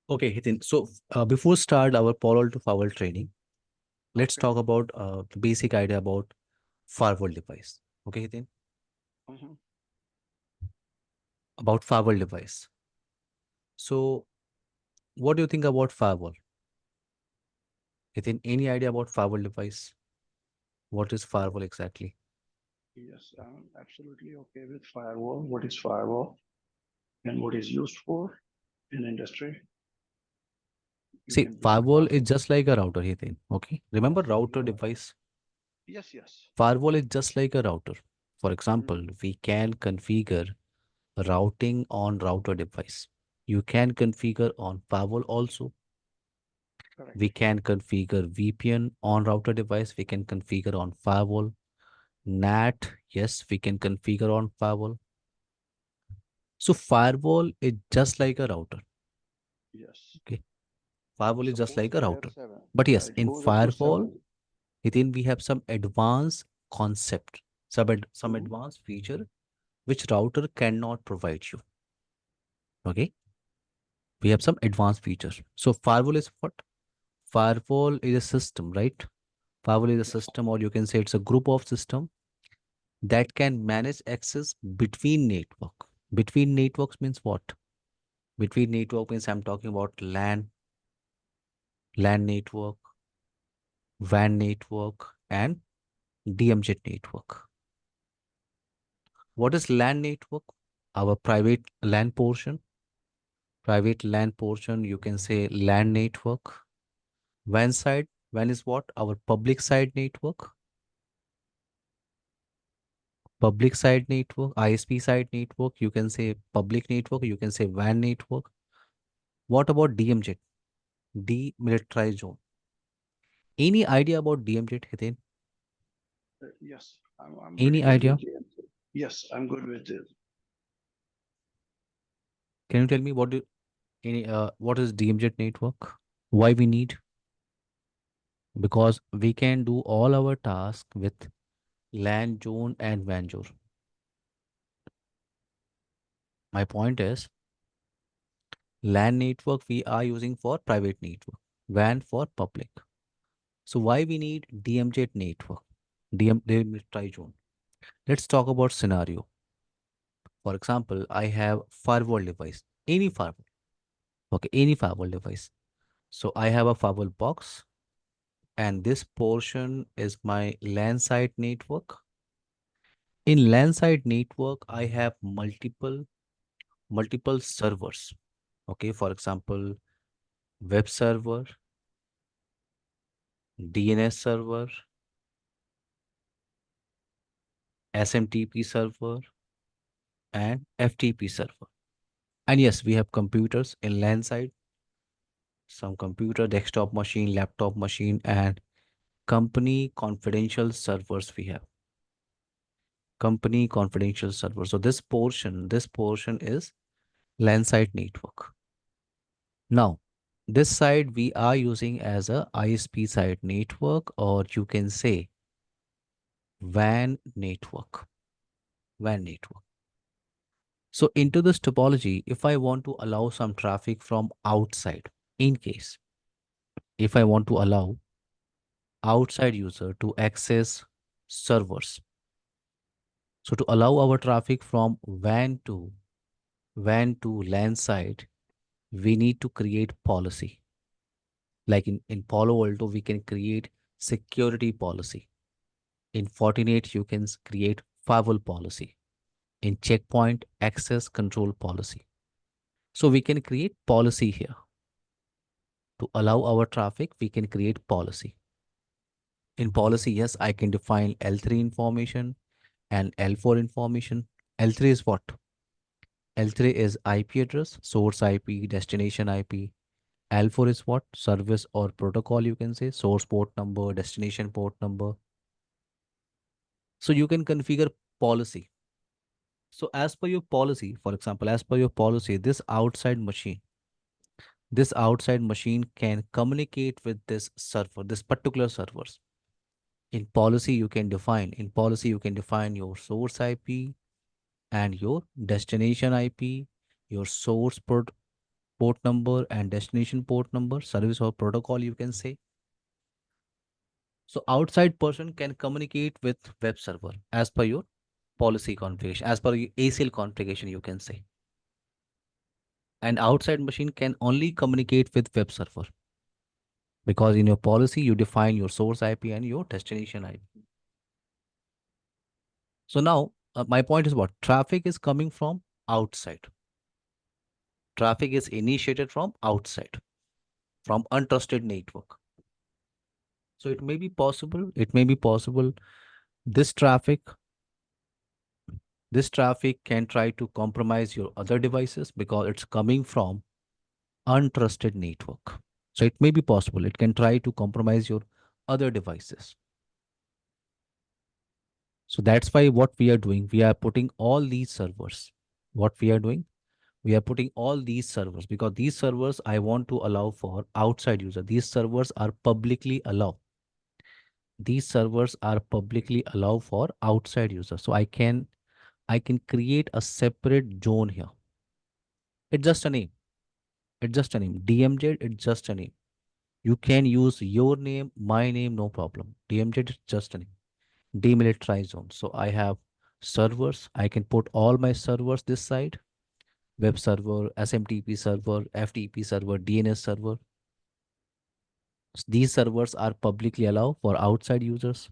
Okay, Hitin. So before start our Palo Alto Firewall training, let's Okay. talk about the basic idea about firewall device. Okay, Hitin. Mm-hmm. About firewall device. So what do you think about firewall? Hitin, any idea about firewall device? What is firewall exactly? Yes, I'm absolutely okay with firewall. What is firewall and what is used for in industry? You See, can brief firewall about is it. just like a router, Hitin. Okay. Remember router Yeah. device? Yes, yes. Firewall is just like a router. For Mm-hmm. example, we can configure routing on router device. You can configure on firewall also. We Correct. can configure VPN on router device. We can configure on firewall. NAT, yes, we can configure on firewall. So firewall is just like a router. Yes. Okay. Firewall is just like a Supposedly there are router. seven. But Yeah, yes, it in goes up to firewall, seven. within we have some advanced concept, some Mm-hmm. advanced feature which router cannot provide you. Okay. We have some advanced features. So firewall is what? Firewall is a system, right? Firewall is a Yes. system, or you can say it's a group of system that can manage access between network. Between networks means what? Between network means I'm talking about LAN network, WAN network, and DMZ network. What is LAN network? Our private LAN portion. Private LAN portion, you can say LAN network. WAN side, WAN is what? Our public side network. Public side network, ISP side network, you can say public network, you can say WAN network. What about DMZ? Demilitarized zone. Any idea about DMZ, Hiten? Yes. I'm pretty Any good idea? with DMZ. Yes, I'm good with this. Can you tell me what is DMZ network? Why we need? Because we can do all our tasks with LAN zone and WAN zone. My point is LAN network we are using for private network, WAN for public. So why we need DMZ network? Demilitarized zone. Let's talk about scenario. For example, I have firewall device, any firewall. Okay, any firewall device. So I have a firewall box, and this portion is my LAN side network. In LAN side network, I have multiple servers. Okay, for example, web server, DNS server, SMTP server, and FTP server. And yes, we have computers in LAN side, some computer, desktop machine, laptop machine, and company confidential servers we have. Company confidential server. So this portion is LAN side network. Now, this side we are using as a ISP side network, or you can say WAN network. WAN network. So into this topology, if I want to allow some traffic from outside, in case if I want to allow outside user to access servers, so to allow our traffic from WAN to LAN side, we need to create policy. Like in Palo Alto, we can create security policy. In Fortinet, you can create firewall policy. In Checkpoint, access control policy. So we can create policy here. To allow our traffic, we can create policy. In policy, yes, I can define L3 information and L4 information. L3 is what? L3 is IP address, source IP, destination IP. L4 is what? Service or protocol, you can say, source port number, destination port number. So you can configure policy. So as per your policy, for example, as per your policy, this outside machine can communicate with this server, this particular servers. In policy, you can define your source IP and your destination IP, your port number and destination port number, service or protocol, you can say. So outside person can communicate with web server as per your policy configuration, as per your ACL configuration, you can say. And outside machine can only communicate with web server because in your policy you define your source IP and your destination IP. So now my point is what? Traffic is coming from outside. Traffic is initiated from outside, from untrusted network. So it may be possible this traffic, this traffic can try to compromise your other devices because it's coming from untrusted network. So it may be possible it can try to compromise your other devices. So that's why what we are doing, we are putting all these servers. What we are doing, we are putting all these servers because these servers I want to allow for outside user. These servers are publicly allowed. These servers are publicly allowed for outside users. So I can create a separate zone here. It's just a name. It's just a name. DMZ, it's just a name. You can use your name, my name, no problem. DMZ is just a name. Demilitarized zone. So I have servers. I can put all my servers this side. Web server, SMTP server, FTP server, DNS server. These servers are publicly allowed for outside users.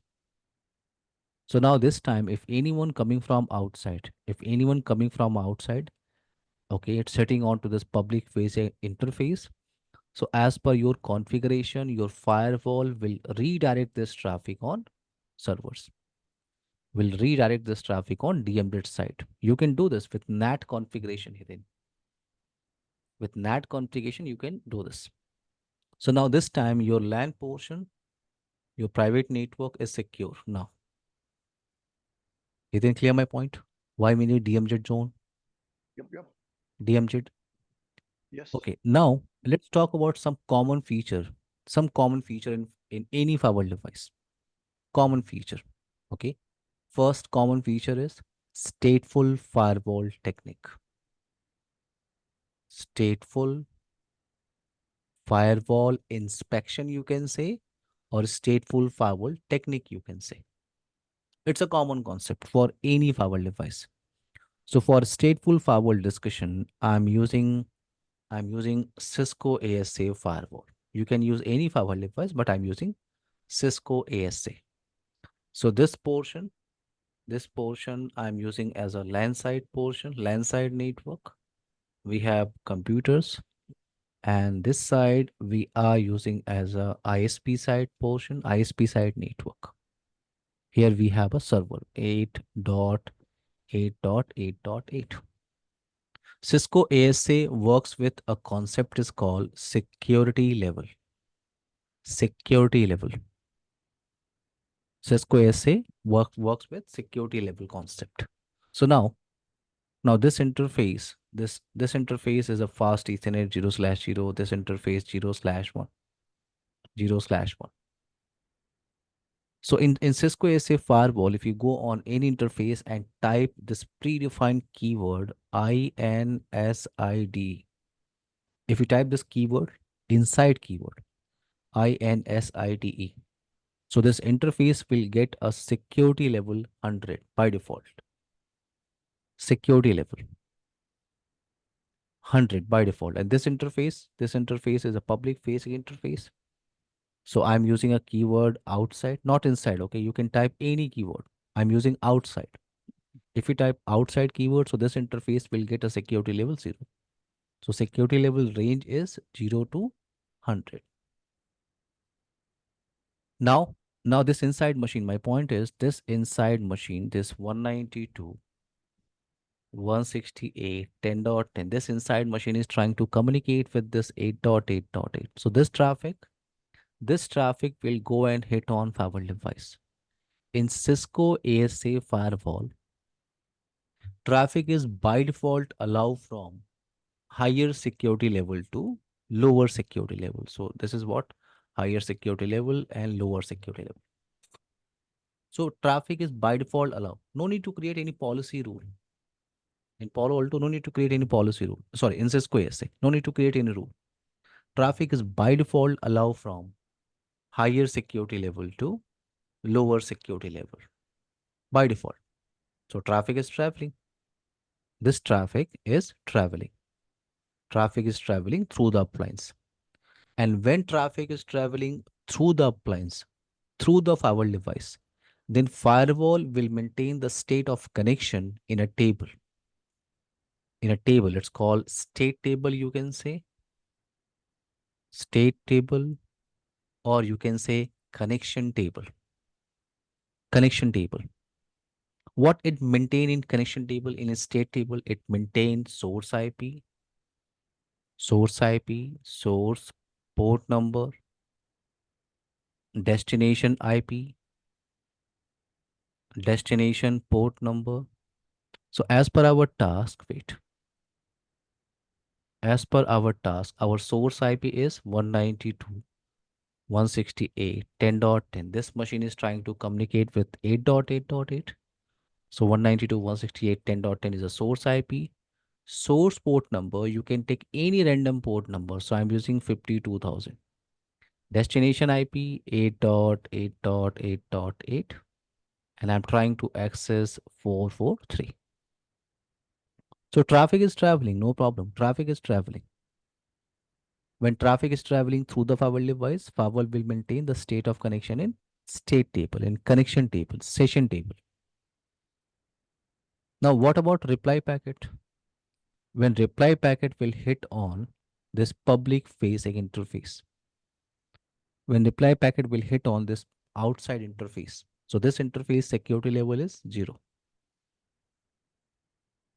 So now this time, if anyone coming from outside, okay, it's setting on to this public facing interface. So as per your configuration, your firewall will redirect this traffic on servers, will redirect this traffic on DMZ side. You can do this with NAT configuration hidden. With NAT configuration, you can do this. So now this time your LAN portion, your private network is secure. Now, you didn't clear my point? Why we need DMZ zone? Yep, yep. DMZ. Yes. Okay, now let's talk about some common feature in any firewall device. Common feature. Okay. First common feature is stateful firewall technique. Stateful firewall inspection, you can say, or stateful firewall technique, you can say. It's a common concept for any firewall device. So for stateful firewall discussion, I'm using Cisco ASA firewall. You can use any firewall device, but I'm using Cisco ASA. So this portion I'm using as a LAN side portion, LAN side network. We have computers, and this side we are using as a ISP side portion, ISP side network. Here we have a server 8.8.8.8. Cisco ASA works with a concept is called security level. Security level. Cisco ASA works with security level concept. So now this interface is a fast Ethernet 0/0. This interface 0/1, 0/1. So in Cisco ASA firewall, if you go on any interface and type this predefined keyword INSID, if you type this keyword inside keyword INSIDE, so this interface will get a security level 100 by default. Security level 100 by default. And this interface is a public facing interface. So I'm using a keyword outside, not inside. Okay, you can type any keyword. I'm using outside. If you type outside keyword, so this interface will get a security level 0. So security level range is 0 to 100. Now this inside machine, my point is this inside machine, this 192, 168, 10.10, this inside machine is trying to communicate with this 8.8.8. So this traffic will go and hit on firewall device. In Cisco ASA firewall, traffic is by default allowed from higher security level to lower security level. So this is what higher security level and lower security level. So traffic is by default allowed. No need to create any policy rule. In Palo Alto, no need to create any policy rule. Sorry, in Cisco ASA, no need to create any rule. Traffic is by default allow from higher security level to lower security level by default. So traffic is traveling. This traffic is traveling. Traffic is traveling through the appliance. And when traffic is traveling through the appliance, through the firewall device, then firewall will maintain the state of connection in a table. In a table, it's called state table, you can say. State table, or you can say connection table. Connection table. What it maintain in connection table, in a state table, it maintains source IP, source port number, destination IP, destination port number. So as per our task, wait, as per our task, our source IP is 192.168.10.10. This machine is trying to communicate with 8.8.8. So 192.168.10.10 is a source IP. Source port number, you can take any random port number. So I'm using 52,000. Destination IP 8.8.8.8. And I'm trying to access 443. So traffic is traveling, no problem. Traffic is traveling. When traffic is traveling through the firewall device, firewall will maintain the state of connection in state table, in connection table, session table. Now, what about reply packet? When reply packet will hit on this public facing interface, when reply packet will hit on this outside interface. So this interface security level is 0.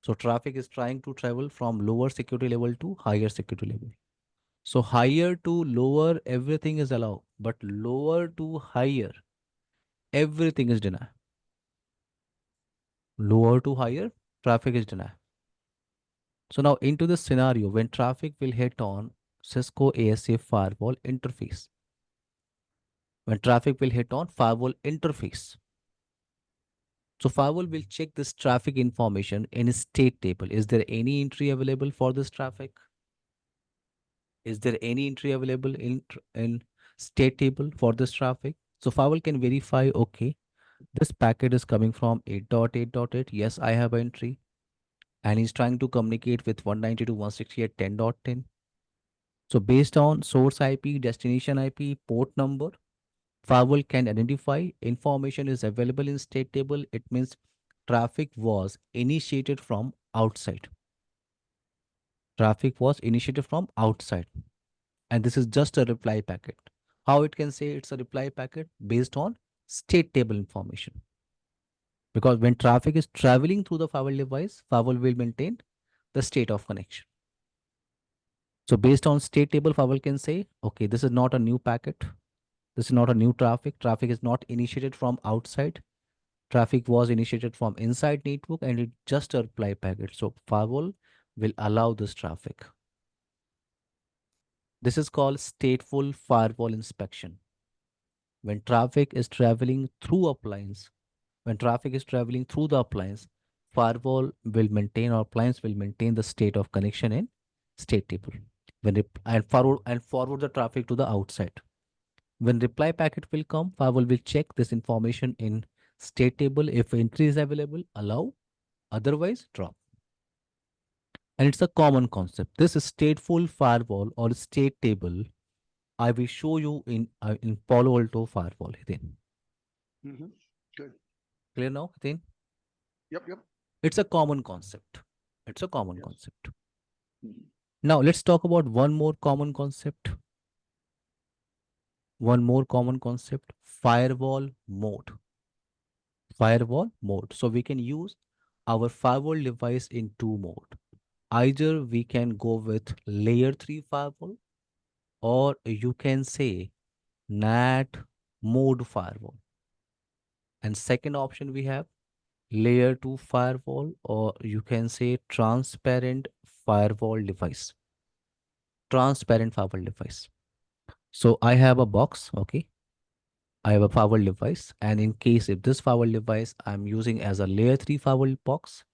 So traffic is trying to travel from lower security level to higher security level. So higher to lower, everything is allowed, but lower to higher, everything is denied. Lower to higher, traffic is denied. So now into the scenario when traffic will hit on Cisco ASA firewall interface. When traffic will hit on firewall interface. So firewall will check this traffic information in a state table. Is there any entry available for this traffic? Is there any entry available in state table for this traffic? So firewall can verify, okay, this packet is coming from 8.8.8. Yes, I have entry. And he's trying to communicate with 192.168.10.10. So based on source IP, destination IP, port number, firewall can identify information is available in state table. It means traffic was initiated from outside. Traffic was initiated from outside. And this is just a reply packet. How it can say it's a reply packet? Based on state table information. Because when traffic is traveling through the firewall device, firewall will maintain the state of connection. So based on state table, firewall can say, okay, this is not a new packet. This is not a new traffic. Traffic is not initiated from outside. Traffic was initiated from inside network and it's just a reply packet. So firewall will allow this traffic. This is called stateful firewall inspection. When traffic is traveling through appliance, when traffic is traveling through the appliance, firewall will maintain or appliance will maintain the state of connection in state table. When forward the traffic to the outside. When reply packet will come, firewall will check this information in state table. If entry is available, allow, otherwise drop. And it's a common concept. This stateful firewall or state table, I will show you in Palo Alto firewall. Hiten. Mm-hmm. Good. Clear now, Hiten? Yep. It's a common concept. It's a common Yes. concept. Mhm. Now let's talk about one more common concept. One more common concept, firewall mode. Firewall mode. So we can use our firewall device in two mode. Either we can go with layer 3 firewall or you can say NAT mode firewall. And second option we have layer 2 firewall or you can say transparent firewall device. Transparent firewall device. So I have a box, okay? I have a firewall device, and in case if this firewall device I'm using as a layer 3 firewall box,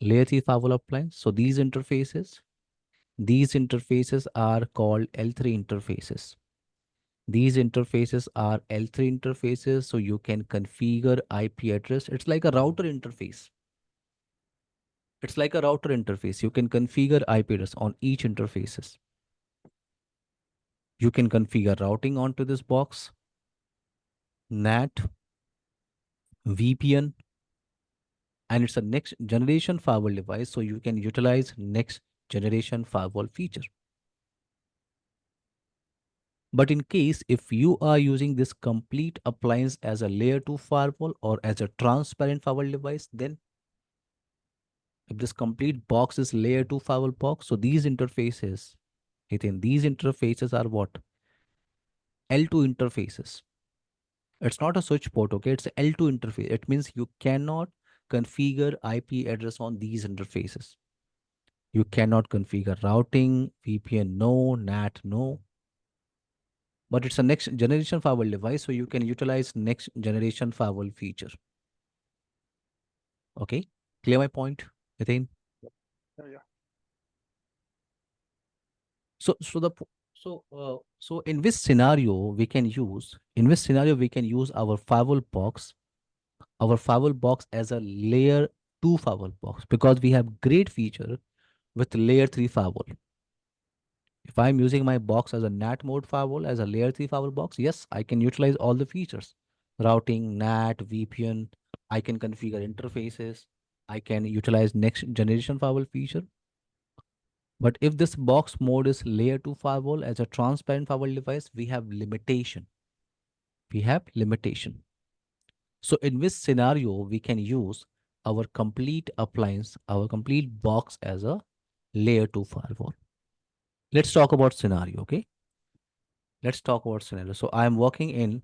Layer 3 firewall appliance. So these interfaces are called L3 interfaces. These interfaces are L3 interfaces, so you can configure IP address. It's like a router interface. It's like a router interface. You can configure IP address on each interfaces. You can configure routing onto this box, NAT, VPN, and it's a next generation firewall device, so you can utilize next generation firewall feature. But in case if you are using this complete appliance as a layer 2 firewall or as a transparent firewall device, then if this complete box is layer 2 firewall box, so these interfaces, these interfaces are what? L2 interfaces. It's not a switch port, okay? It's a L2 interface. It means you cannot configure IP address on these interfaces. You cannot configure routing, VPN, no, NAT, no. But it's a next generation firewall device, so you can utilize next generation firewall feature. Okay, clear my point, Nitin? Yeah, yeah. So in which scenario we can use our firewall box as a layer 2 firewall box, because we have great feature with layer 3 firewall. If I'm using my box as a NAT mode firewall, as a layer 3 firewall box, yes, I can utilize all the features. Routing, NAT, VPN, I can configure interfaces, I can utilize next generation firewall feature. But if this box mode is layer 2 firewall as a transparent firewall device, we have limitation. We have limitation. So in this scenario, we can use our complete appliance, our complete box as a layer 2 firewall. Let's talk about scenario, okay? Let's talk about scenario. So I'm working in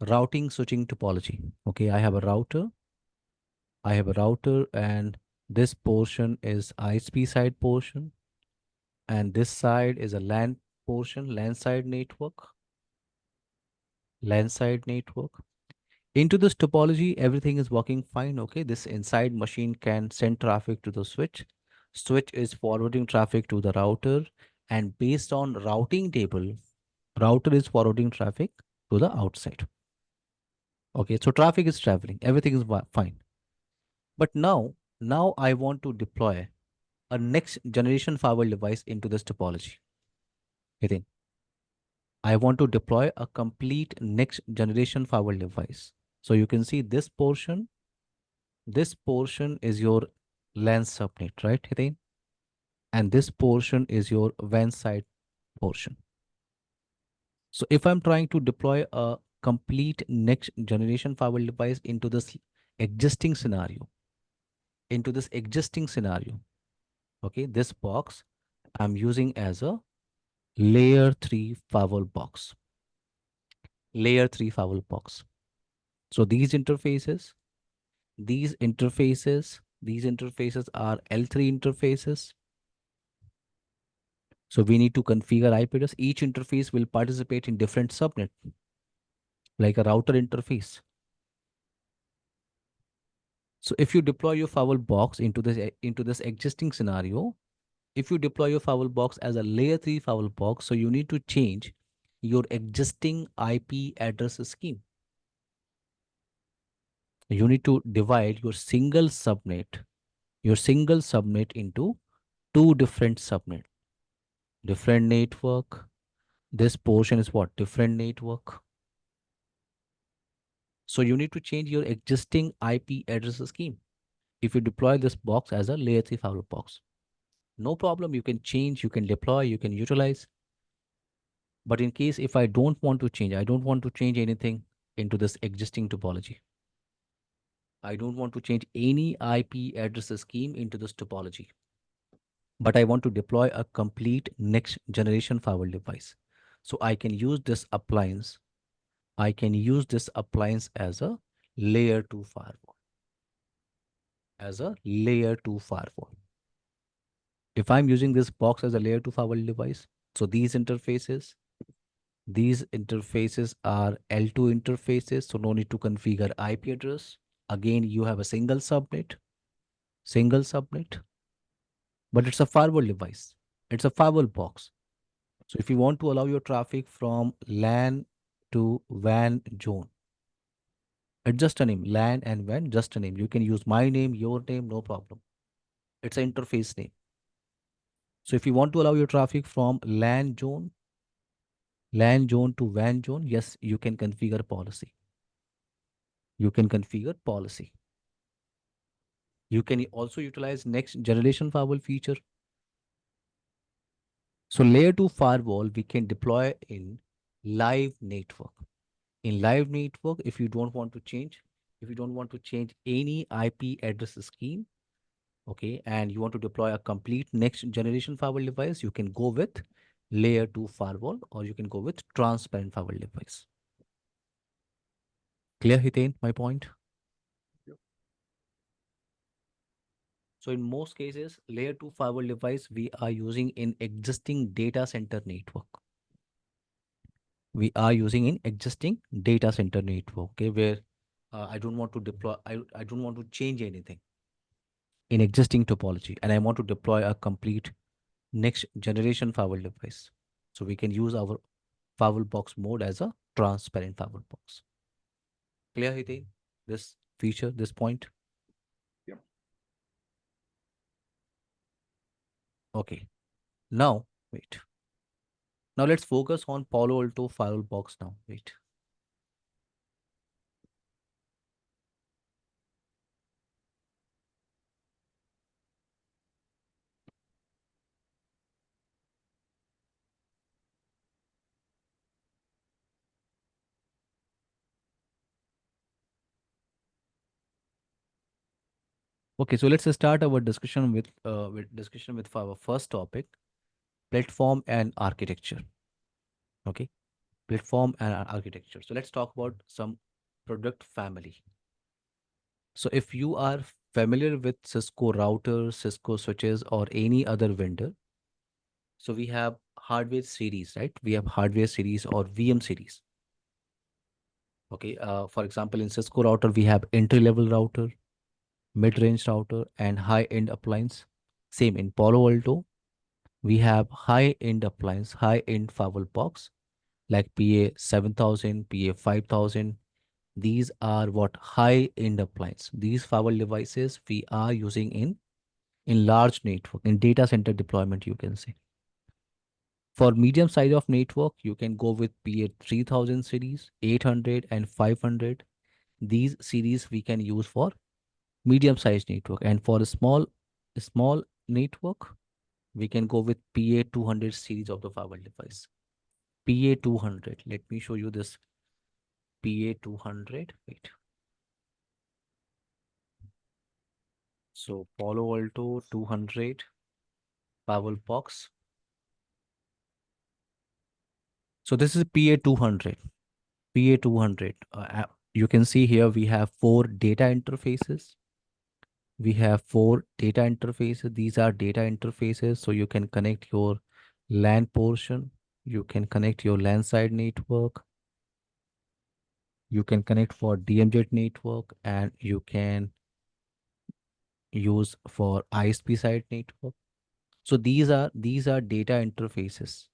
routing switching topology. Okay, I have a router, and this portion is ISP side portion, and this side is a LAN portion, LAN side network. Into this topology, everything is working fine. Okay, this inside machine can send traffic to the switch. Switch is forwarding traffic to the router, and based on routing table, router is forwarding traffic to the outside. Okay, so traffic is traveling, everything is fine. But now I want to deploy a next generation firewall device into this topology. Hitting. I want to deploy a complete next generation firewall device. So you can see this portion. This portion is your LAN subnet, right, Hitting? And this portion is your WAN side portion. So if I'm trying to deploy a complete next generation firewall device existing scenario, into this existing scenario, okay, this box I'm using as a layer 3 firewall box. Layer 3 firewall box. So these interfaces are L3 interfaces. So we need to configure IP address. Each interface will participate in different subnet, like a router interface. So if you deploy your firewall box into this existing scenario, if you deploy your firewall box as a layer 3 firewall box, so you need to change your existing IP address scheme. You need to divide your single subnet into two different subnet, different network. This portion is what? Different network. So you need to change your existing IP address scheme. If you deploy this box as a layer 3 firewall box, no problem. You can change, you can deploy, you can utilize. But in case if I don't want to change, I don't want to change anything into this existing topology. I don't want to change any IP address scheme into this topology. But I want to deploy a complete next generation firewall device. So I can use this appliance. I can use this appliance as a layer 2 firewall. As a layer 2 firewall. If I'm using this box as a layer 2 firewall device, so these interfaces are L2 interfaces, so no need to configure IP address. Again, you have a single single subnet, but it's a firewall device. It's a firewall box. So if you want to allow your traffic from LAN to WAN zone, it's just a name. LAN and WAN, just a name. You can use my name, your name, no problem. It's an interface name. So if you want to allow your traffic from LAN zone to WAN zone, yes, you can configure policy. You can configure policy. You can also utilize next generation firewall feature. So layer 2 firewall we can deploy in live network. In live network, if you don't want to change, if you don't want to change any IP address scheme, okay, and you want to deploy a complete next generation firewall device, you can go with layer 2 firewall or you can go with transparent firewall device. Clear, Hiten, my point? Yep. So in most cases, layer 2 firewall device we are using in existing data center network. We are using in existing data center network, okay, where I don't want to deploy, I don't want to change anything in existing topology and I want to deploy a complete next generation firewall device. So we can use our firewall box mode as a transparent firewall box. Clear, Hiten? This feature, this point? Yep. Okay. Now, wait. Now let's focus on Palo Alto firewall box now. Wait. Okay, so let's start our discussion with our first topic, platform and architecture. Okay, platform and architecture. So let's talk about some product family. So if you are familiar with Cisco routers, Cisco switches, or any other vendor, so we have hardware series, right? We have hardware series or VM series. Okay, for example, in Cisco router, we have entry-level router, mid-range router, and high-end appliance. Same in Palo Alto, we have high-end appliance, high-end firewall box like PA 7000, PA 5000. These are what high-end appliance. These firewall devices we are using in large network, in data center deployment, you can say. For medium size of network, you can go with PA 3000 series, 800 and 500. These series we can use for medium sized network. And for a small network, we can go with PA 200 series of the firewall device. PA 200. Let me show you this PA 200. Wait. So Palo Alto 200 firewall box. So this is PA 200. PA 200. You can see here we have four data interfaces. We have four data interfaces. These are data interfaces. So you can connect your LAN portion. You can connect your LAN side network. You can connect for DMZ network and you can use for ISP side network. So these are data interfaces.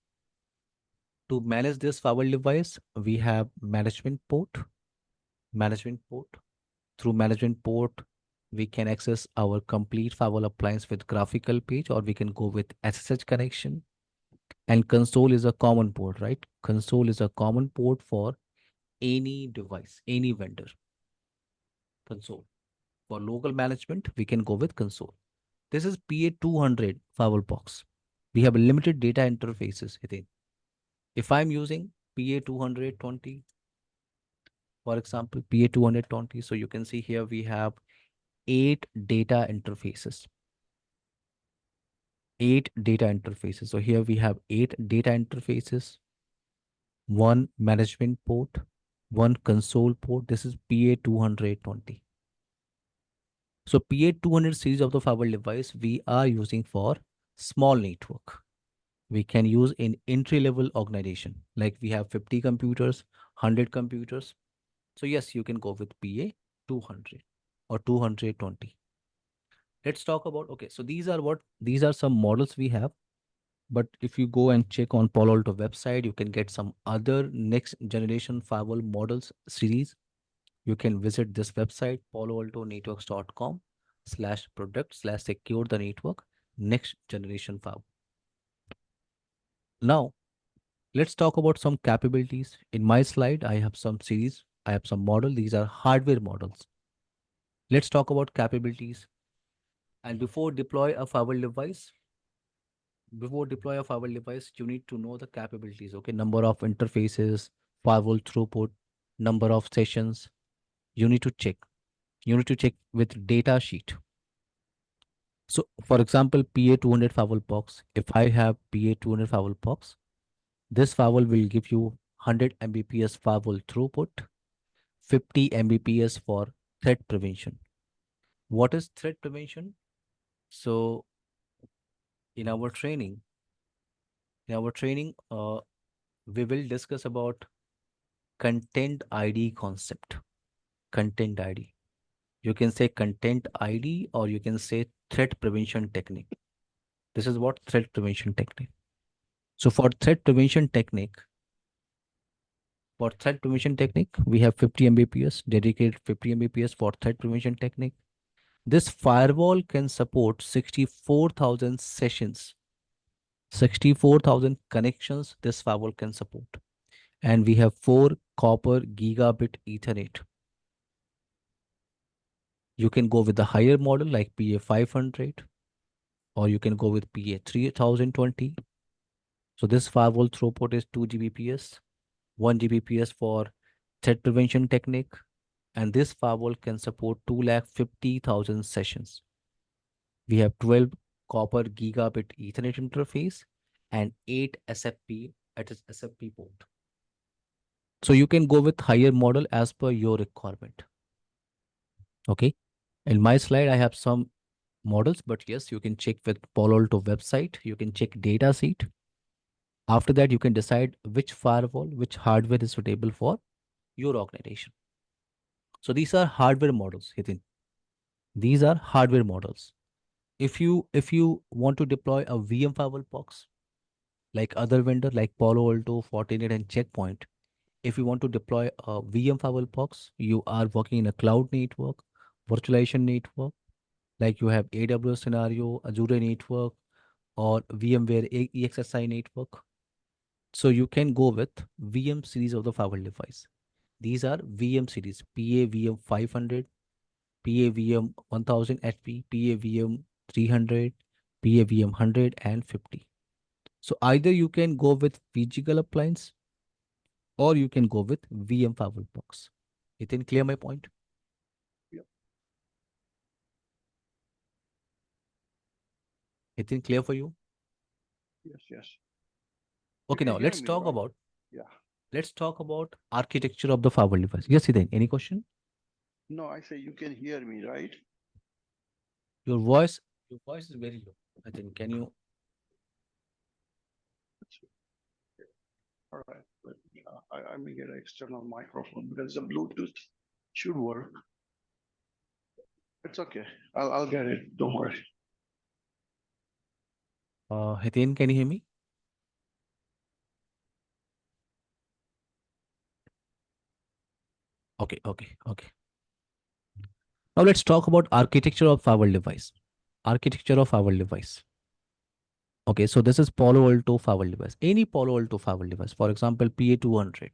To manage this firewall device, we have management port. Management port. Through management port, we can access our complete firewall appliance with graphical page, or we can go with SSH connection. And console is a common port, right? Console is a common port for any device, any vendor. Console. For local management, we can go with console. This is PA 200 firewall box. We have limited data interfaces, Hiten. If I'm using PA 220, for example, PA 220, so you can see here we have 8 data interfaces. 8 data interfaces. So here we have 8 data interfaces, one management port, one console port. This is PA 220. So PA 200 series of the firewall device we are using for small network. We can use in entry level organization, like we have 50 computers, 100 computers. So yes, you can go with PA 200 or 220. Let's talk about, okay, so these are some models we have. But if you go and check on Palo Alto website, you can get some other next generation firewall models series. You can visit this website, paloaltonetworks.com/product/secure the network next generation firewall. Now, let's talk about some capabilities. In my slide, I have some series, I have some model. These are hardware models. Let's talk about capabilities. And before deploy a firewall device, you need to know the capabilities. Okay, number of interfaces, firewall throughput, number of sessions. You need to check. You need to check with data sheet. So, for example, PA200 firewall box. If I have PA200 firewall box, this firewall will give you 100 Mbps firewall throughput, 50 Mbps for threat prevention. What is threat prevention? So, in our training, in our training, we will discuss about content ID concept. Content ID. You can say content ID or you can say threat prevention technique. This is what threat prevention technique. So for threat prevention technique, we have 50 Mbps, dedicated 50 Mbps for threat prevention technique. This firewall can support 64,000 sessions, 64,000 connections this firewall can support. And we have 4 copper gigabit Ethernet. You can go with the higher model like PA500 or you can go with PA3020. So this firewall throughput is 2 Gbps, 1 Gbps for threat prevention technique, and this firewall can support 250,000 sessions. We have 12 copper gigabit Ethernet interface and 8 SFP at its SFP port. So you can go with higher model as per your requirement. Okay. In my slide, I have some models, but yes, you can check with Palo Alto website. You can check data sheet. After that, you can decide which firewall, which hardware is suitable for your organization. So these are hardware models, Hitin. These are hardware models. If you want to deploy a VM firewall box like other vendor like Palo Alto, Fortinet, and Checkpoint, if you want to deploy a VM firewall box, you are working in a cloud network, virtualization network, like you have AWS scenario, Azure network, or VMware EXSI network. So you can go with VM series of the firewall device. These are VM series, PAVM 500, PAVM 1000 HP, PAVM 300, PAVM 100 and 50. So either you can go with physical appliance or you can go with VM firewall box. It can clear my point? Yep. It can clear for you? Yes, yes. You Okay, can now hear me, right? Yeah. let's talk about architecture of the firewall device. Yes, Hiten, any question? No, I say you can hear me, right? Your voice, your voice is very low. I think can you All right. But I may get an external microphone because the Bluetooth should work. It's okay. I'll get it. Don't worry. Hiten, can you hear me? Okay, okay, okay. Now let's talk about architecture of firewall device. Architecture of firewall device. Okay, so this is Palo Alto firewall device. Any Palo Alto firewall device, for example, PA200.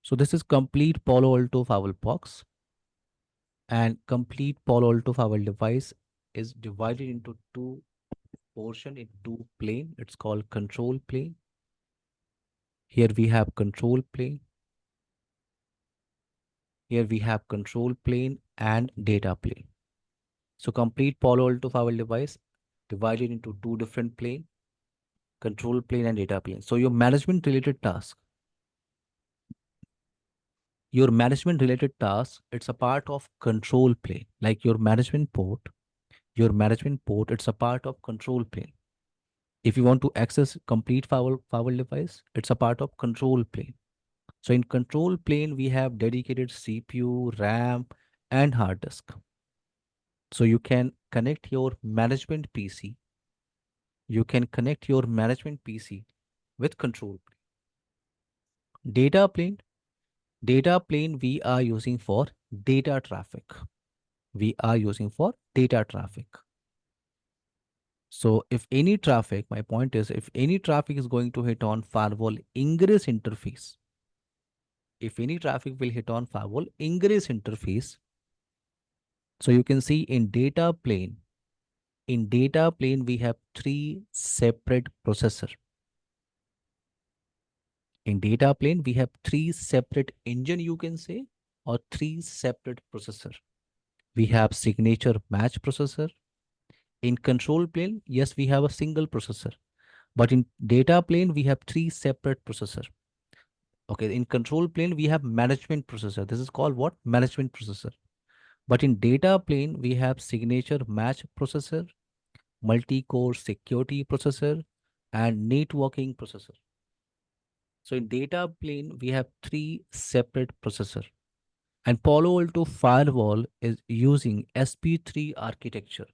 So this is complete Palo Alto firewall box, and complete Palo Alto firewall device is divided into two portion, in two plane. It's called control plane. Here we have control plane. Here we have control plane and data plane. So complete Palo Alto firewall device divided into two different plane, control plane and data plane. So your management related task, it's a part of control plane. Like your management port, it's a part of control plane. If you want to access complete firewall device, it's a part of control plane. So in control plane, we have dedicated CPU, RAM, and hard disk. So you can connect your management PC. You can connect your management PC with control plane. Data plane. Data plane we are using for data traffic. We are using for data traffic. So if any traffic, my point is, if any traffic is going to hit on firewall ingress interface, if any traffic will hit on firewall ingress interface, so you can see in data plane, we have three separate processor. In data plane, we have three separate engine, you can say, or three separate processor. We have signature match processor. In control plane, yes, we have a single processor. But in data plane, we have three separate processor. Okay, in control plane, we have management processor. This is called what? Management processor. But in data plane, we have signature match processor, multi-core security processor, and networking processor. So in data plane, we have three separate processor. And Palo Alto Firewall is using SP3 architecture.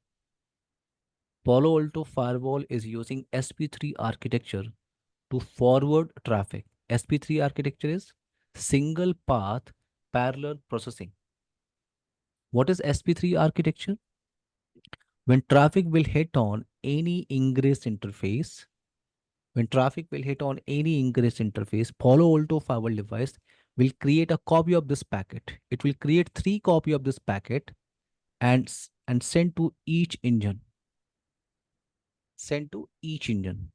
Palo Alto Firewall is using SP3 architecture to forward traffic. SP3 architecture is single path parallel processing. What is SP3 architecture? When traffic will hit on any ingress interface, when traffic will hit on any ingress interface, Palo Alto Firewall device will create a copy of this packet. It will create three copy of this packet and send to each engine. Send to each engine.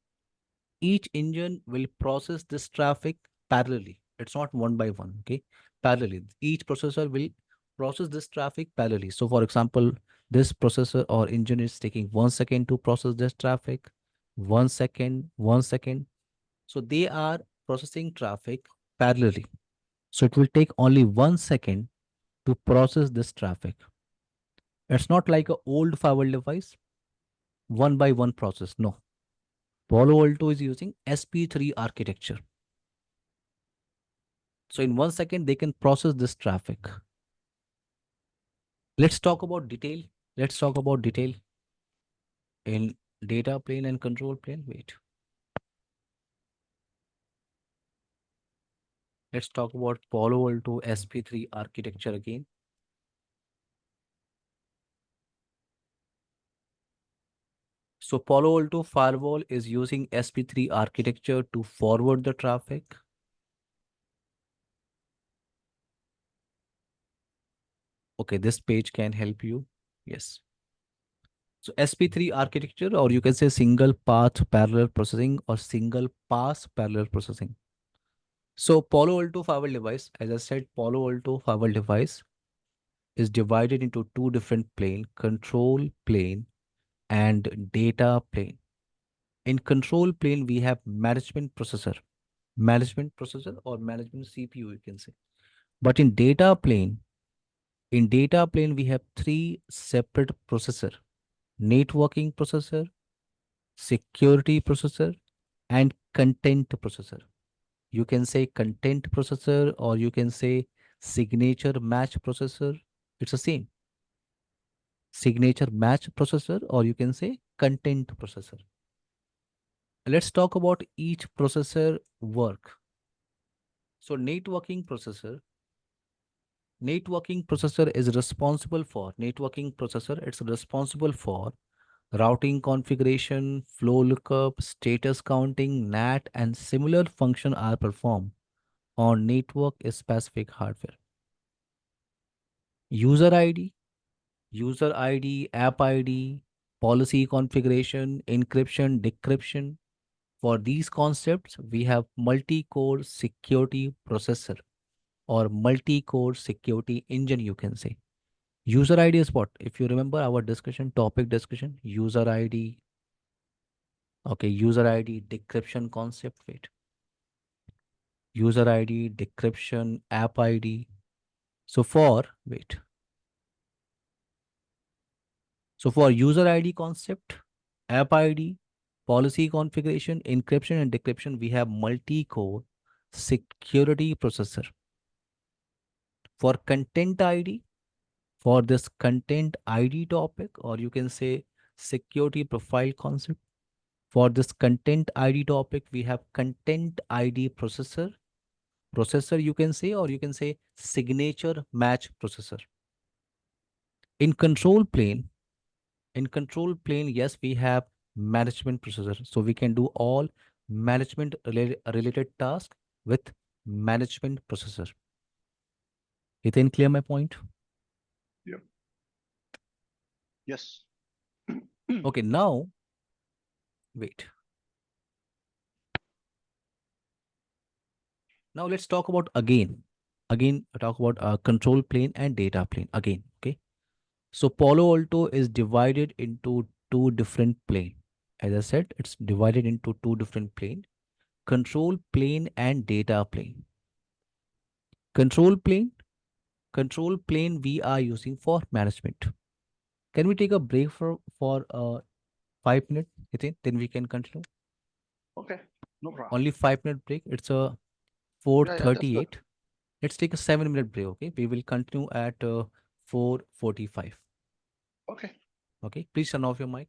Each engine will process this traffic parallelly. It's not one by one, okay? Parallelly. Each processor will process this traffic parallelly. So for example, this processor or engine is taking 1 second to process this traffic. 1 second, 1 second. So they are processing traffic parallelly. So it will take only 1 second to process this traffic. It's not like an old firewall device, one by one process. No. Palo Alto is using SP3 architecture. So in 1 second, they can process this traffic. Let's talk about detail. Let's talk about detail in data plane and control plane. Wait. Let's talk about Palo Alto SP3 architecture again. So Palo Alto Firewall is using SP3 architecture to forward the traffic. Okay, this page can help you. Yes. So SP3 architecture, or you can say single path parallel processing or single pass parallel processing. So Palo Alto Firewall device, as I said, Palo Alto Firewall device is divided into two different plane, control plane and data plane. In control plane, we have management processor or management CPU, you can say. But in data plane, we have three separate processor, networking processor, security processor, and content processor. You can say content processor or you can say signature match processor. It's the same. Signature match processor or you can say content processor. Let's talk about each processor work. So networking processor is responsible for networking processor. It's responsible for routing configuration, flow lookup, status counting, NAT, and similar function are performed on network specific hardware. User ID, app ID, policy configuration, encryption, decryption. For these concepts, we have multi-core security processor or multi-core security engine, you can say. User ID is what? If you remember our topic discussion, user ID. Okay, user ID, decryption concept. Wait. User ID, decryption, app ID. So for, wait. So for user ID concept, app ID, policy configuration, encryption and decryption, we have multi-core security processor. For content ID, For this content ID topic, or you can say security profile concept. For this content ID topic, we have content ID processor you can say, or you can say signature match processor. In control plane, yes, we have management processor. So we can do all management related task with management processor. Ethan, clear my point? Yep. Yes. Okay, now wait. Now let's talk about again talk about control plane and data plane again. Okay, so Palo Alto is divided into two different plane. As I said, it's divided into two different plane: control plane and data plane. Control plane, control plane we are using for management. Can we take a break for 5 minutes? Then we can continue. Okay, no problem. Only 5 minute break. It's a Yeah, that's good. 4:38. Let's take a 7 minute break. Okay, we will continue at 4:45. Okay. Okay, please turn off your mic.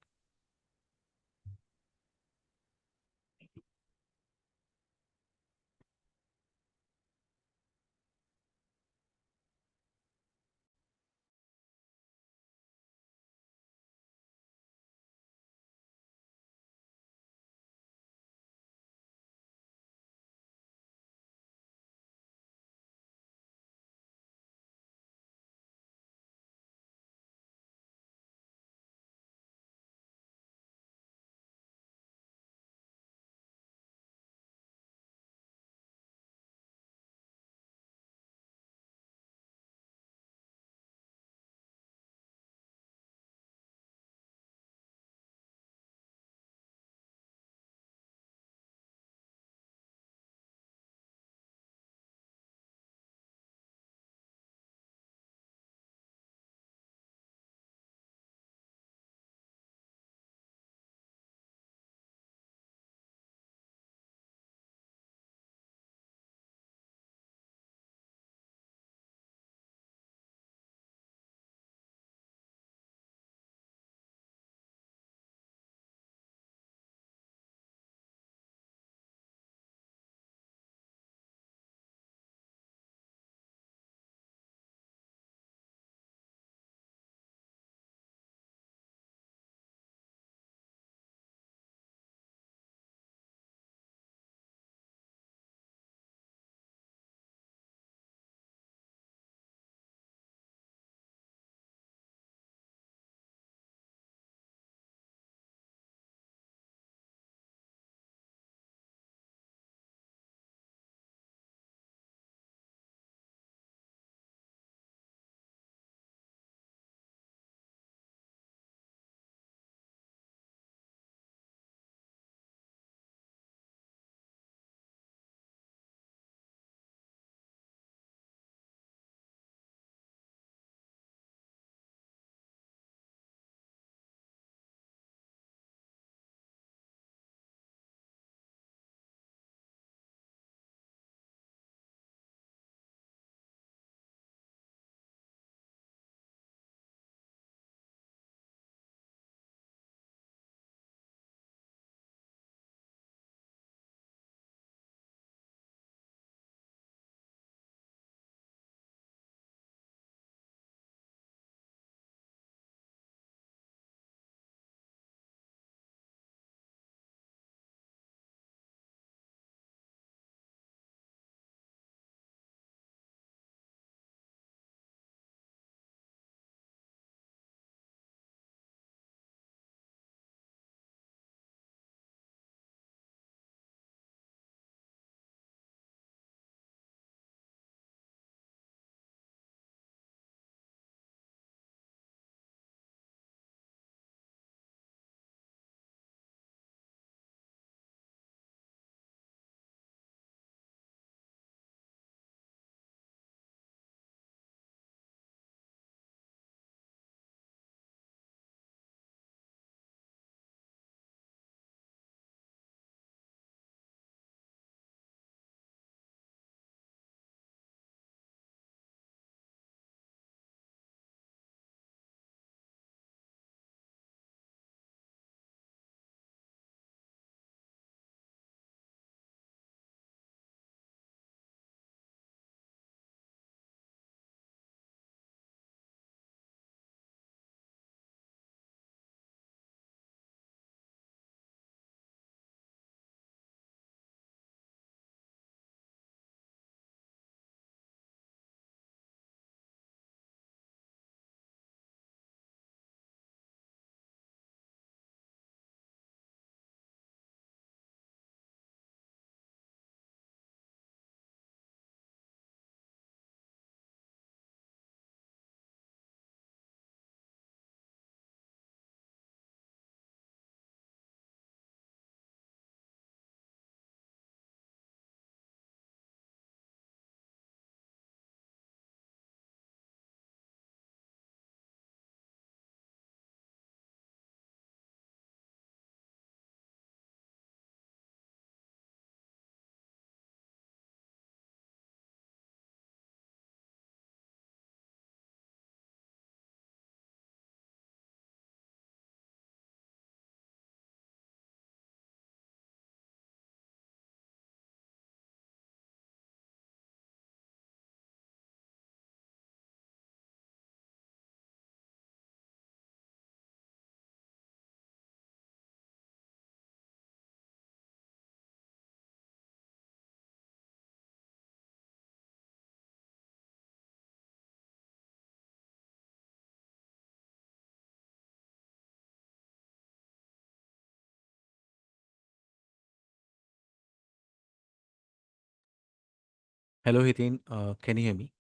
Hello, Hitin. Can you hear me?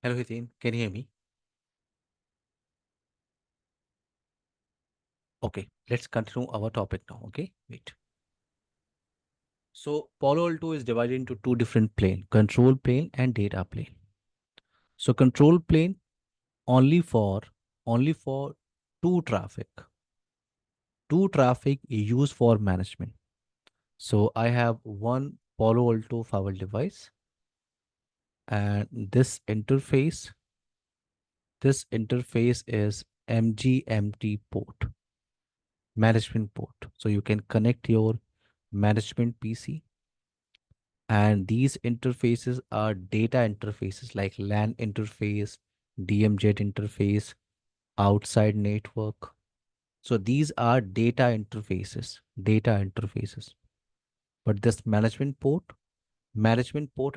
Hello, Hitin. Can you hear me? Okay, let's continue our topic now. Okay, wait. So Palo Alto is divided into two different plane, control plane and data plane. So control plane only for only for two traffic, two traffic used for management. So I have one Palo Alto firewall device, and this interface is MGMT port, management port. So you can connect your management PC, and these interfaces are data interfaces like LAN interface, DMZ interface, outside network. So these are data interfaces. But this management port,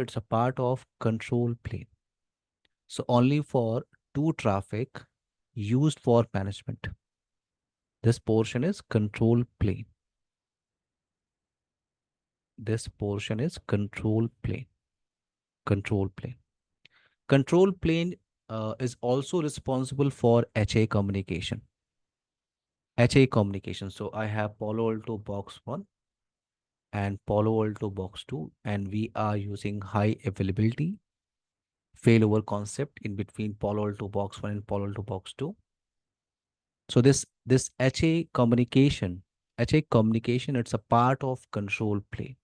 it's a part of control plane. So only for two traffic used for management. This portion is control plane. This portion is control plane. Control plane. Control plane is also responsible for HA communication. HA communication. So I have Palo Alto Box 1 and Palo Alto Box 2, and we are using high availability failover concept in between Palo Alto Box 1 and Palo Alto Box 2. So this HA communication, it's a part of control plane.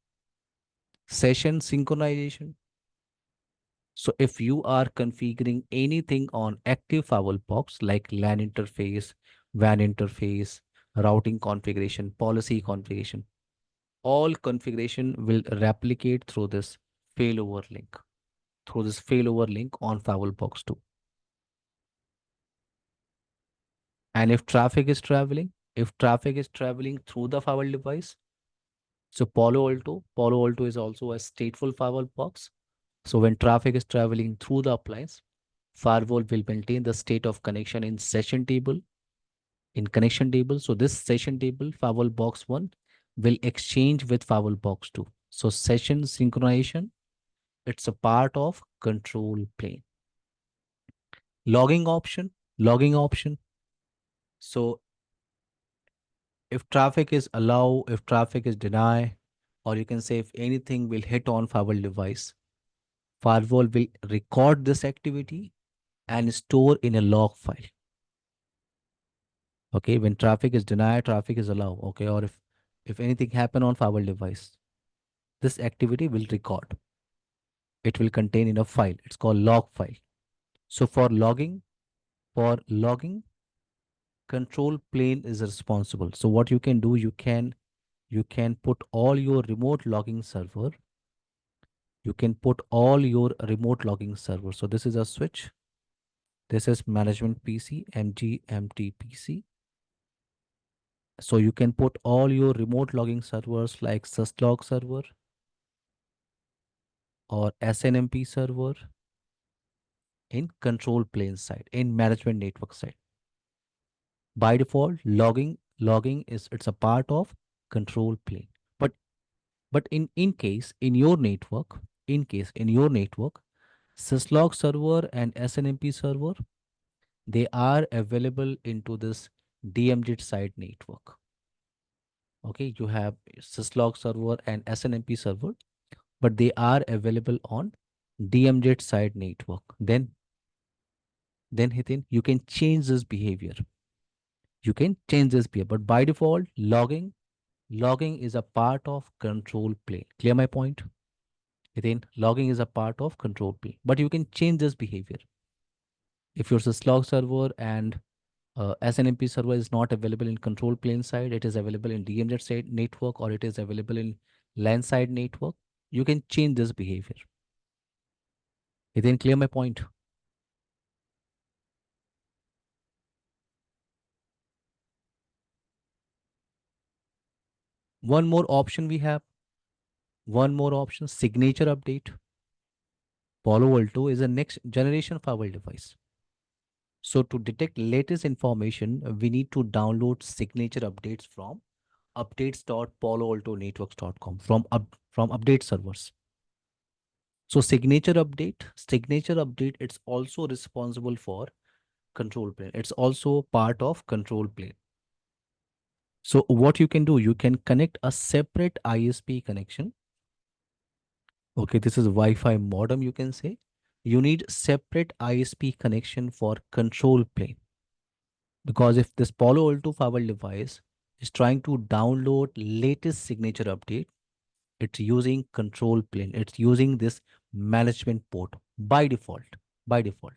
Session synchronization. So if you are configuring anything on active firewall box like LAN interface, WAN interface, routing configuration, policy configuration, all configuration will replicate failover link, through this failover link on firewall box 2. And if traffic is traveling through the firewall device, so Palo Alto is also a stateful firewall box. So when traffic is traveling through the appliance, firewall will maintain the state of connection in session table, in connection table. So this session table, firewall box 1, will exchange with firewall box 2. So session synchronization, it's a part of control plane. Logging option. So if traffic is deny, or you can say if anything will hit on firewall device, firewall will record this activity and store in a log file. Okay, when traffic is denied, traffic is allowed. Okay, or if anything happen on firewall device, this activity will record. It will contain in a file. It's called log file. So for logging, control plane is responsible. So what you can do, you can put all your remote logging server. You can put all your remote logging server. So this is a switch. This is management PC, MGMT PC. So you can put all your remote logging servers like syslog server or SNMP server in control plane side, in management network side. By default, logging is it's a part of control plane. But in your network, syslog server and SNMP server, they are available into this DMZ side network. Okay, you have syslog server and SNMP server. but they are available on DMZ side network. Then Hitin, you can change this behavior. You can change this behavior, but by default, logging is a part of control plane. Clear my point? Hitin, logging is a part of control plane, but you can change this behavior. If your syslog server and SNMP server is not available in control plane side, it is available in DMZ side network, or it is available in LAN side network, you can change this behavior. Hitin, clear my point? One more option we have, one more option, signature update. Palo Alto is a next generation firewall device. So to detect latest information, we need to download signature updates from updates.paloaltonetworks.com from update servers. So signature update, it's also responsible for control plane. It's also part of control plane. So what you can do, you can connect a separate ISP connection. Okay, this is Wi-Fi modem, you can say. You need separate ISP connection for control plane. Because if this Palo Alto firewall device is trying to download latest signature update, it's using control plane. It's using this management port by default. By default.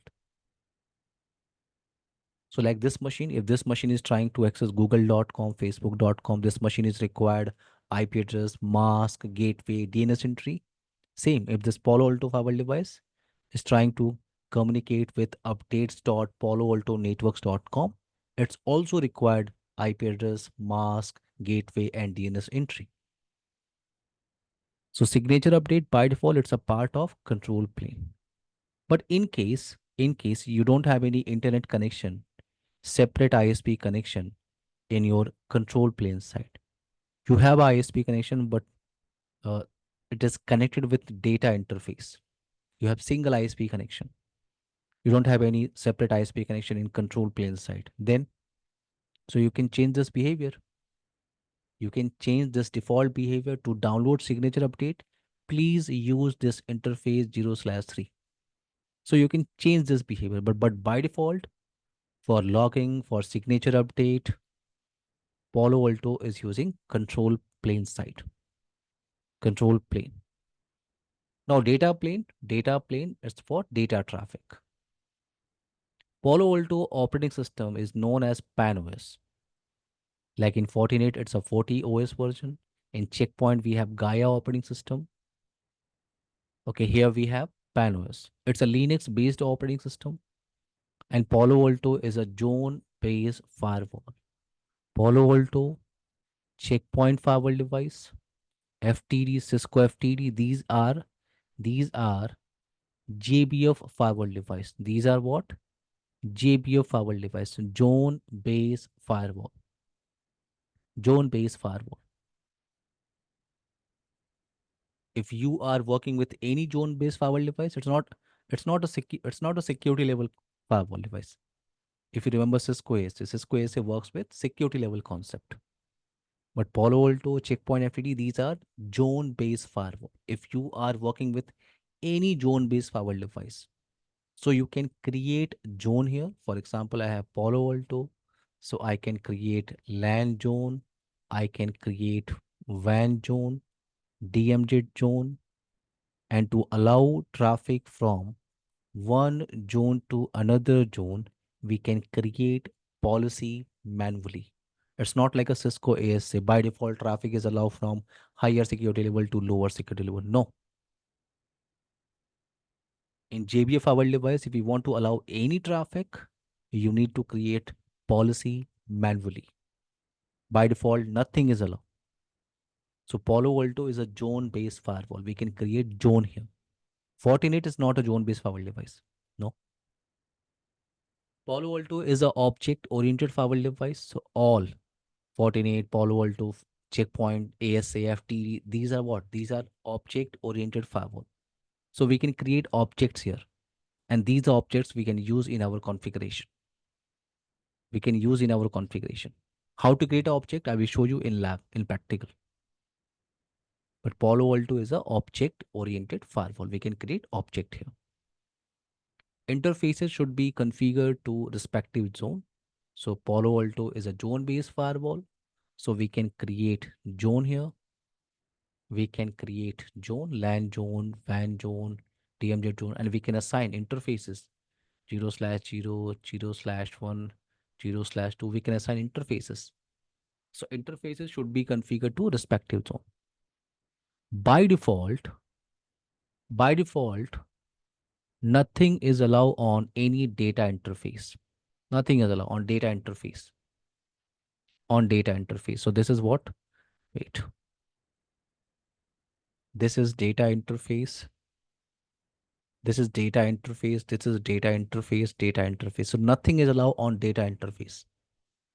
So like this machine, if this machine is trying to access google.com, facebook.com, this machine is required IP address, mask, gateway, DNS entry. Same, if this Palo Alto firewall device is trying to communicate with updates.paloaltonetworks.com, it's also required IP address, mask, gateway, and DNS entry. So signature update by default, it's a part of control plane. But in case you don't have any internet connection, separate ISP connection in your control plane side. You have ISP connection, but uh, it is connected with data interface. You have single ISP connection. You don't have any separate ISP connection in control plane side. Then, so you can change this behavior. You can change this default behavior to download signature update. Please use this interface 0/3. So you can change this behavior, but by default, for logging, for signature update, Palo Alto is using control plane side. Control plane. Now data plane is for data traffic. Palo Alto operating system is known as PanOS. Like in FORTINET, it's a 40 OS version. In Checkpoint, we have Gaia operating system. Okay, here we have PanOS. It's a Linux-based operating system. And Palo Alto is a zone-based firewall. Palo Alto, Checkpoint firewall device, FTD, Cisco FTD, these are JBF firewall device. These are what? JBF firewall device, zone-based firewall. Zone-based firewall. If you are working with any zone-based firewall device, it's not a security level firewall device. If you remember Cisco ASA, Cisco ASA works with security level concept. But Palo Alto, Checkpoint FTD, these are zone-based firewall. If you are working with any zone-based firewall device, so you can create zone here. For example, I have Palo Alto, so I can create LAN zone, I can create WAN zone, DMZ zone, and to allow traffic from one zone to another zone, we can create policy manually. It's not like a Cisco ASA. By default, traffic is allowed from higher security level to lower security level. No. In JBF firewall device, if you want to allow any traffic, you need to create policy manually. By default, nothing is allowed. So Palo Alto is a zone-based firewall. We can create zone here. Fortinet is not a zone-based firewall device. No. Palo Alto is a object-oriented firewall device. So all Fortinet, Palo Alto, Checkpoint, ASA, FTD, these are what? These are object-oriented firewall. So we can create objects here. And these objects we can use in our configuration. We can use in our configuration. How to create an object? I will show you in lab, in practical. But Palo Alto is a object-oriented firewall. We can create object here. Interfaces should be configured to respective zone. So Palo Alto is a zone-based firewall. So we can create zone here. We can create zone, LAN zone, WAN zone, DMZ zone, and we can assign interfaces 0/0, 0/1, 0/2. We can assign interfaces. So interfaces should be configured to respective zone. By default, by default, nothing is allowed on any data interface. Nothing is allowed on data interface. On data interface. So this is what? Wait. This is data interface. This is data interface. This is data interface, data interface. So nothing is allowed on data interface.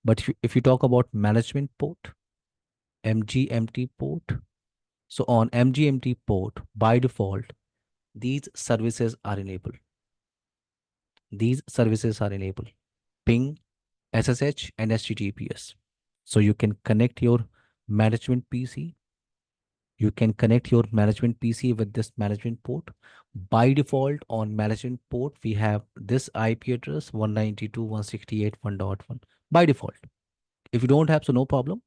But if you talk about management port, MGMT port, so on MGMT port, by default, these services are enabled. These services are enabled. Ping, SSH, and HTTPS. So you can connect your management PC. You can connect your management PC with this management port. By default, on management port, we have this IP address 192.168.1.1 by default. If you don't have, so no problem.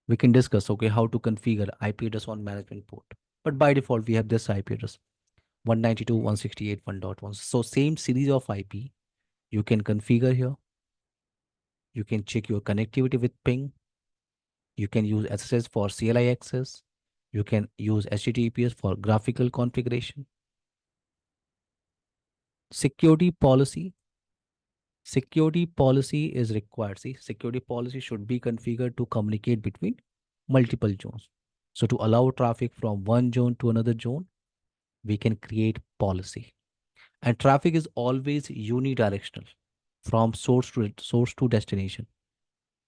We can discuss, okay, how to configure IP address on management port. But by default, we have this IP address 192.168.1.1. So same series of IP you can configure here. You can check your connectivity with ping. You can use SSH for CLI access. You can use HTTPS for graphical configuration. Security policy. Security policy is required. See, security policy should be configured to communicate between multiple zones. So to allow traffic from one zone to another zone, we can create policy. And traffic is always unidirectional from source to destination.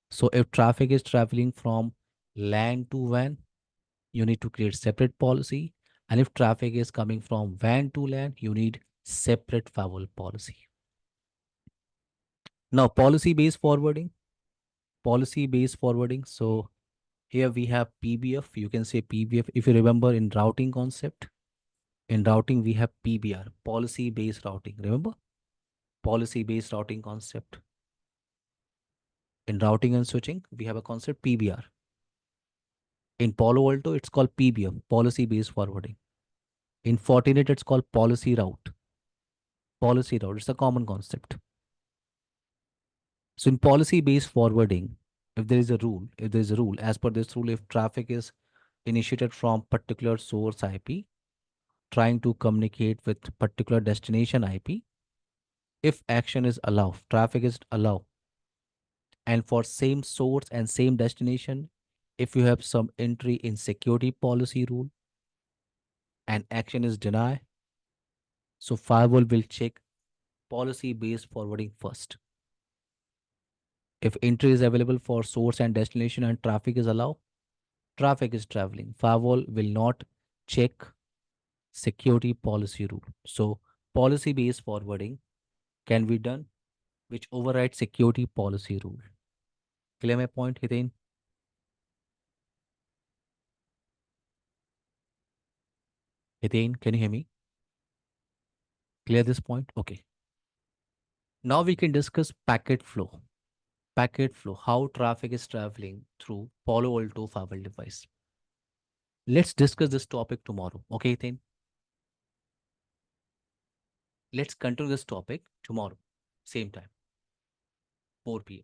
So if traffic is traveling from LAN to WAN, you need to create separate policy. And if traffic is coming from WAN to LAN, you need separate firewall policy. Now, policy-based forwarding. Policy-based forwarding. So here we have PBF. You can say PBF. If you remember in routing concept, in routing we have PBR, policy-based routing. Remember? Policy-based routing concept. In routing and switching, we have a concept PBR. In Palo Alto, it's called PBF, policy-based forwarding. In Fortinet, it's called policy route. Policy route, it's a common concept. So in policy-based forwarding, if there is a rule, as per this rule, if traffic is initiated from particular source IP, trying to communicate with particular destination IP, if action is allowed, traffic is allowed, and for same source and same destination, if you have some entry in security policy rule and action is denied, so firewall will check policy-based forwarding first. If entry is available for source and destination and traffic is allowed, traffic is traveling. Firewall will not check security policy rule. So policy-based forwarding can be done which overrides security policy rule. Clear my point, Hiten? Hiten, can you hear me? Clear this point? Okay. Now we can discuss packet flow. Packet flow, how traffic is traveling through Palo Alto firewall device. Let's discuss this topic tomorrow. Okay, Hiten? Let's continue this topic tomorrow, same time, 4 p.m.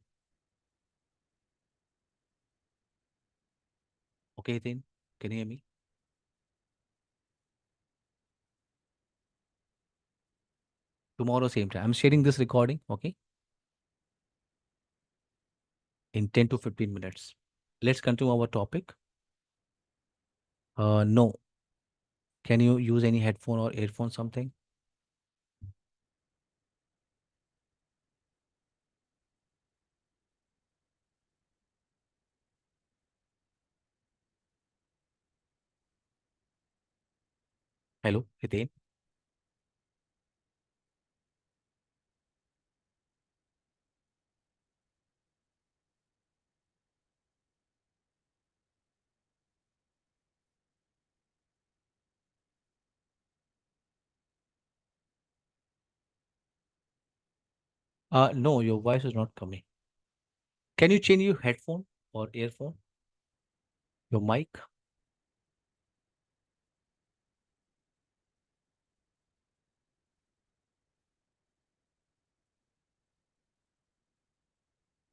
Okay, Hiten? Can you hear me? Tomorrow, same time. I'm sharing this recording, okay, in 10 to 15 minutes. Let's continue our topic. No. Can you use any headphone or earphone something? Hello, Hiten? No, your voice is not coming. Can you change your headphone or earphone? Your mic?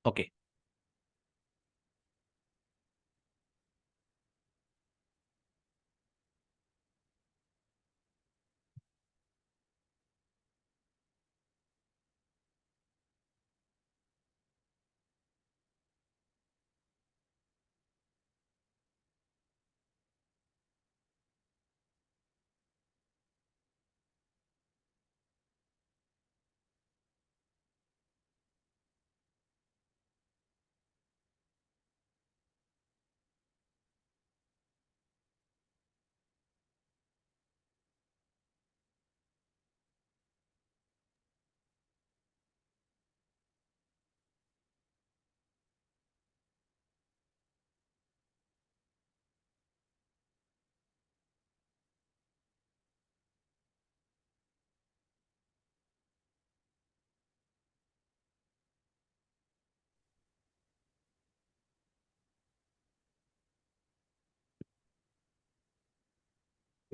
Okay.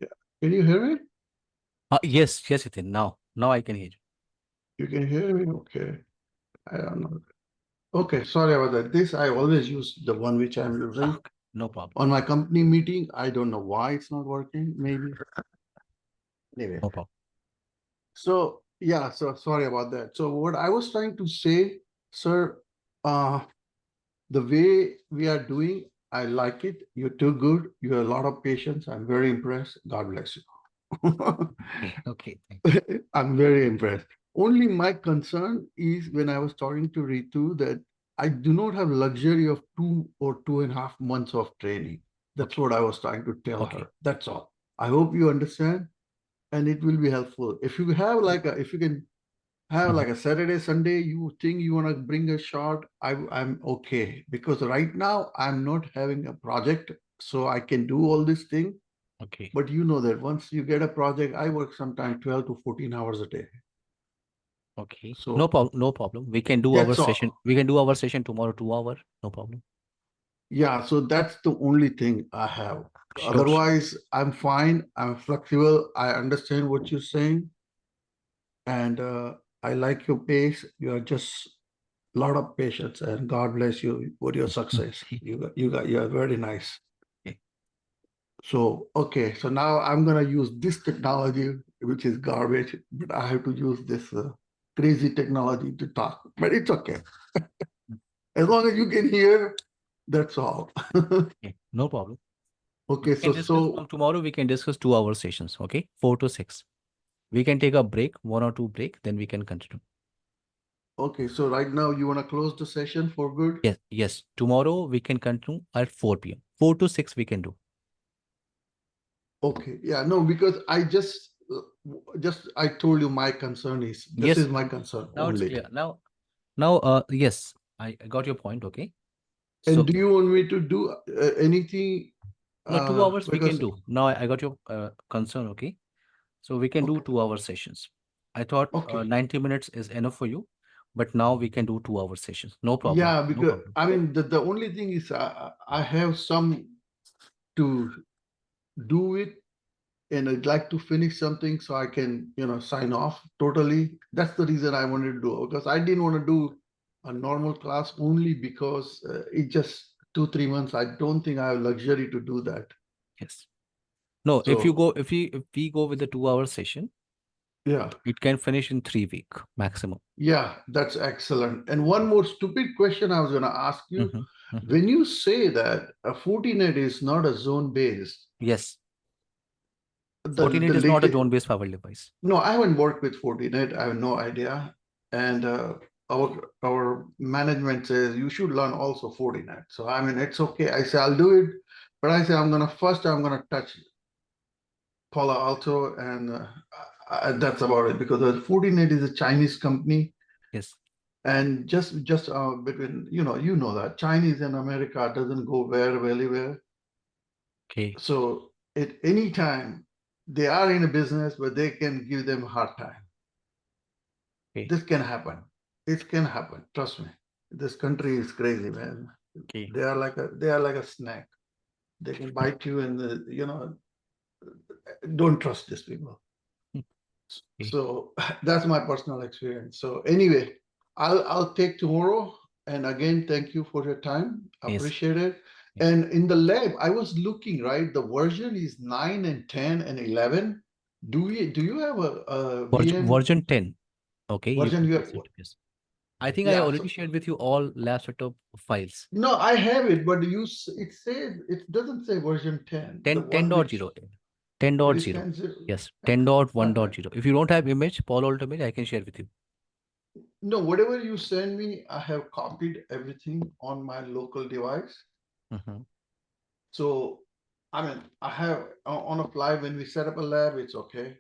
Yeah. Can you hear me? Yes, yes, Ethan. Now I can hear you. You can hear me? Okay. I don't know. Okay, sorry about that. This I always use the one which I'm using. Okay, no problem. On my company meeting, I don't know why it's not working. Maybe. Anyway. No problem. So yeah, so sorry about that. So what I was trying to say, sir, the way we are doing, I like it. You're too good. You have a lot of patience. I'm very impressed. God bless you. Okay. Thank you. I'm very impressed. Only my concern is when I was talking to Ritu that I do not have luxury of 2 or 2.5 months of training. That's what I was trying to tell Okay. her. That's all. I hope you understand, and it will be helpful. If you have if you can have like a Saturday, Sunday, you think you want to bring a shot, I'm okay. Because right now I'm not having a project, so I can do all this thing. Okay. But you know that once you get a project, I work sometimes 12 to 14 hours a day. Okay. So No problem. No problem. We can do our that's session. all. We can do our session tomorrow, 2 hour. No problem. Yeah, so that's the only thing I have. Sure. Otherwise, I'm fine. I'm flexible. I understand what you're saying. And I like your pace. You are just a lot of patience, and God bless you for your success. You are very nice. Okay. So okay, so now I'm gonna use this technology, which is garbage, but I have to use this crazy technology to talk. But it's okay. As long as you can hear, that's all. Okay. No problem. Okay, We can discuss so from tomorrow. We can discuss 2 hour sessions. Okay. 4 to 6. We can take a break, 1 or 2 break, then we can continue. okay, so right now you wanna close the session for good? Yes. Yes. Tomorrow we can continue at 4 p.m. 4 to 6 we can do. Okay, yeah, no, because I just I told you my concern is this Yes. is my concern Now it's only. clear. Now, yes, I got your point. Okay. And So do you want me to do anything? no, 2 hours we can Because do. Now I got your concern. Okay. So we can do okay, 2 hour sessions. I thought okay. 90 minutes is enough for you, but now we can do 2 hour sessions. No problem. Yeah, No because problem. I mean the only thing is I have some to do it and I'd like to finish something so I can, sign off totally. That's the reason I wanted to do it because I didn't want to do a normal class only because it just 2, 3 months. I don't think I have luxury to do that. Yes. No, if you So go, if we go with the 2 hour session, yeah, it can finish in 3 week maximum. yeah, that's excellent. And one more stupid question I was going to ask you. Mhm, mhm. When you say that a FORTINET is not a zone based, Yes. the Fortinet is not a latest, zone-based firewall device. no, I haven't worked with FORTINET. I have no idea. And our management says you should learn also FORTINET. So I mean, it's okay. I say I'll do it, but I say I'm gonna touch Palo Alto, and that's about it because FORTINET is a Chinese company, Yes. and just between you know that Chinese and America doesn't go very well. Okay. So at any time they are in a business where they can give them a hard time. Okay. This can happen. It can happen. Trust me. This country is crazy, man. Okay. They are like a snake. They can bite you, and don't trust these people. Okay. So that's my personal experience. So anyway, I'll take tomorrow. And again, thank you for your time. Yes. Appreciate it. Yeah. And in the lab, I was looking, right? The version is 9 and 10 and 11. Do you have a VM Version 10. Okay. You version? can You use have, it. Yes. I think I yeah. already So, shared with you all lab setup files. no, I have it, but it says it doesn't say version 10. The 10, one which 10.0. it is 10.0. 10.0. Yes. 10.1.0. If you don't have image, Palo Alto image, I can share with you. No, whatever you send me, I have copied everything on my local device. Mhm. So, I mean, I have on a fly when we set up a lab, it's okay.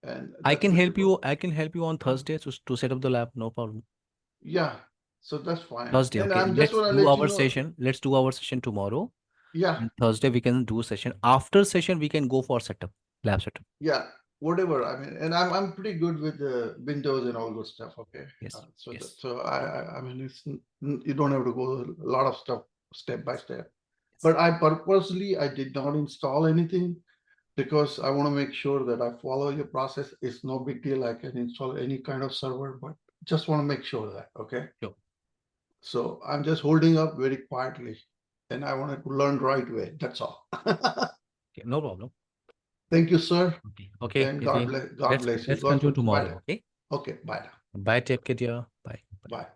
And I that's can good to help go. you. I can help you on Thursday to set up the lab. No problem. Yeah, so that's fine. Thursday. And Okay. I'm just Let's want to do let you our know, session. Let's do our session tomorrow. yeah, And Thursday we can do session. After session, we can go for setup, lab setup. yeah, whatever. I mean, and I'm pretty good with the Windows and all those stuff. Okay. Yes. So Yes. so I mean, you don't have to go a lot of stuff step by step. Yes. But I purposely I did not install anything because I want to make sure that I follow your process. It's no big deal. I can install any kind of server, but just want to make sure that, okay? Sure. So I'm just holding up very quietly and I wanted to learn right way. That's all. Okay, no problem. Thank you, sir. Okay. Okay. And Okay. God bless you. Let's God continue bless. Bye. tomorrow. Okay. Okay, bye now. Bye. Take care, dear. Bye. Bye.